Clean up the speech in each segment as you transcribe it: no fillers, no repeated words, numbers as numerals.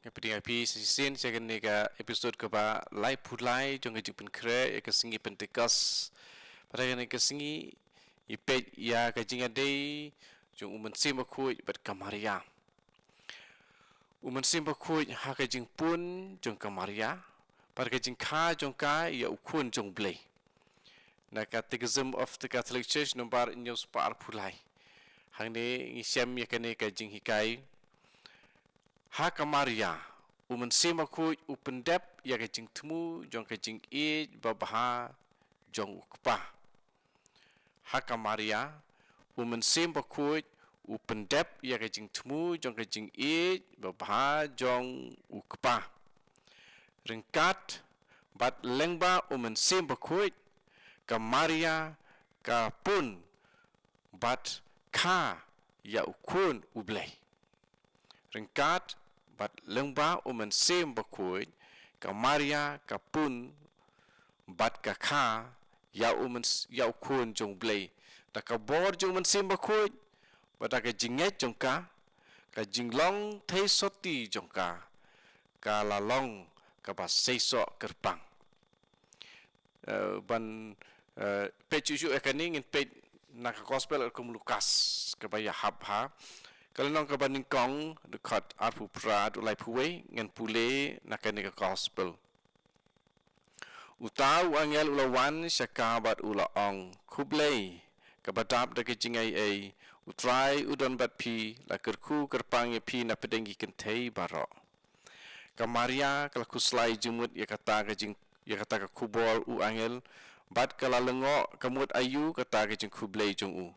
Ngapi season saya kena ka episode ke ba live pulai jong ke jipun kre ke singi pentekas pada kena ke singi ipet ya ke jinga dei jong umen sim ku bet kamaria umen sim ku ha ke jing pun jong kamaria pada ke jing kha jong ka ya ukun jong blei na catechism of the Catholic Church nomor news par pulai hang ni ngisem ya kena ke jing hikai ha Maria, umen sema ku upendep ya kajing temu jong kajing e babaha jong ukpa. Ha Maria, umen sema ku upendep ya kajing temu jong kajing e babaha jong ukpa. Ringkat bat lengba umen sema ku Maria ka pun bat ka ya ukun ublei. Ringkat bat lengba umen sem bakui ka Maria ka pun bat ka kha ya umen ya ukun jong blei ta ka bor jong men sem bakui bat ka jinget jong ka jinglong thei soti jong ka la long ka ba seiso kerpang ban pe chu ekaning in pe na ka gospel kum Lukas ka ba ya habha kalau nong kabaning kong dekat arpu pra du lai puwe ngan pule nakani ka gospel utau angel ulawan syakabat ula ong kublei kabadap da kijingai ai utrai udon bat pi la kerku kerpang ye pi na pedengi kentei baro kamaria kala kuslai jumut ya kata ka kubol u angel bat kala lengo kamut ayu kata ka jing kublei jung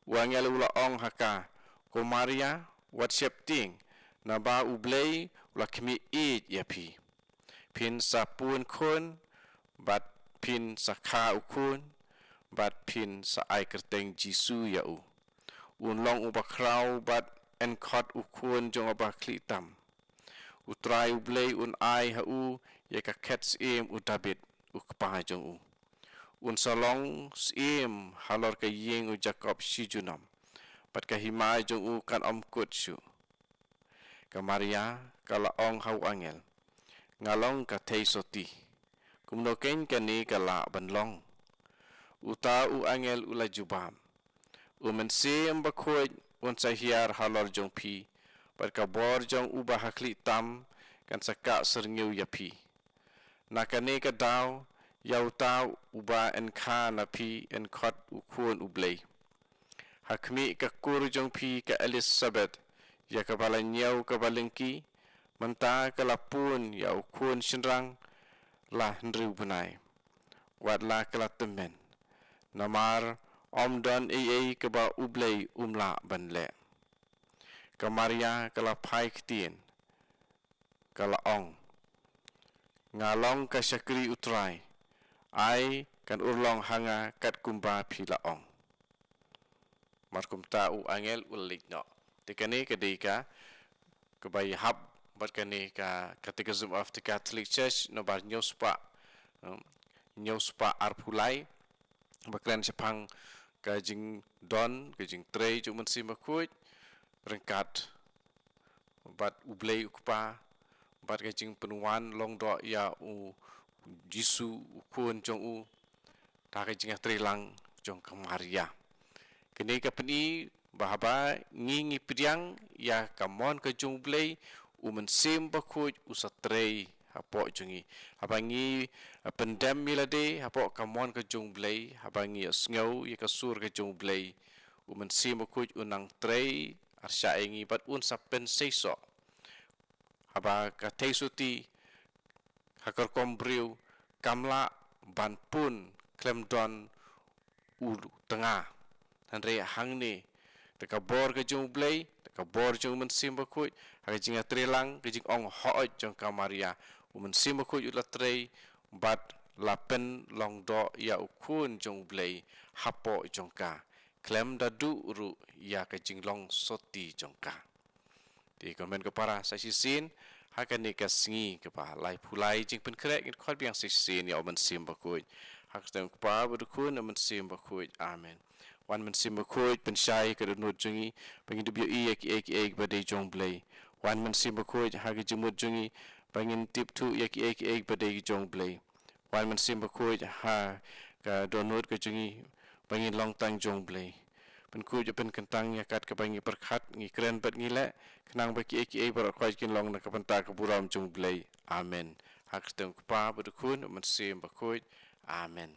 u angel ula ong haka ko Maria WhatsApp ting na ba ublei ula kemi ya pi pin sa pun kun bat pin sa kha ukun bat pin sa ai kerteng jisu ya un long uba krau bat enkot ukun jong aba klitam utrai ublei un ai ha ya ka kets em utabit ukpa jong un salong sim halor ka yeng u Jacob shijunam pat ka himai jong u kan om kut shu ka Maria ka la ong hau angel ngalong ka thei soti kumno ken ka ni ka la ban long uta u angel ula jubam men se amba khoj un sa hiar halor jong pi pat ka bor jong u ba hakli tam kan saka serngiu ya pi na ka ni ka daw yau tau uba en kha na pi en khot u khun u blei hakmi ka kur jong pi ka Elizabeth ya ka bala nyau ka balengki menta ka lapun ya ukun shinrang la ndriu bunai wat la ka la temen namar om don ei ka ba ublei umla banle ka Maria ka la pai ktien ka la ong ngalong ka syakri utrai ai kan urlong hanga kat kumba pi la ong markum ta u angel ulik no tikani kadika kebai hab bat kani ka catechism of the Catholic Church no bar nyospa arpulai baklan sepang ka jing don ka jing trei ju mun sim kuit rengkat bat ublei ukpa bat ka jing penuan long do ya u jisu ukun jong u ta ka jing trilang jong ka Maria kini ka peni bahaba ngingi priang ya kamon ka jumblei umen sim bakuj usatrei hapo jungi habangi pendam milade hapo kamon ka jumblei habangi sngau ya ka sur ka jumblei umen sim bakuj unang trei arsya ingi bat un sapen seiso haba ka teisuti hakar kombriu kamla banpun klemdon ulu tengah Andre hang ni taka bor ke jung blei taka bor jung men sim bakut ha jing atrelang ke jing ong ho jong ka Maria men sim bakut ulat trei bat lapen long do ya ukun jong blei hapo jong ka klem da du ru ya ke jing long soti jong ka di komen ke para sa sisin ha kan ni ka singi ke pa lai pulai jing pen krek in khot biang sisin ya men sim bakut ha ka pa budukun men sim bakut amen wan men sim bakut pensyai ke dunut jungi pengidu bi ek badai jong blei wan man sim bakoi hagi jumut jungi bangin tip tu yak ek badai jong blay wan man sim bakoi ha ka donut ka jungi bangin long tang jong blay pen ku je pen kentang ya kat ka bangi perkhat ngi kren bat ngi le kenang baki ek bar kwai kin long na ka penta ka buram jong blay amen hak stem pa badukun man sim bakoi amen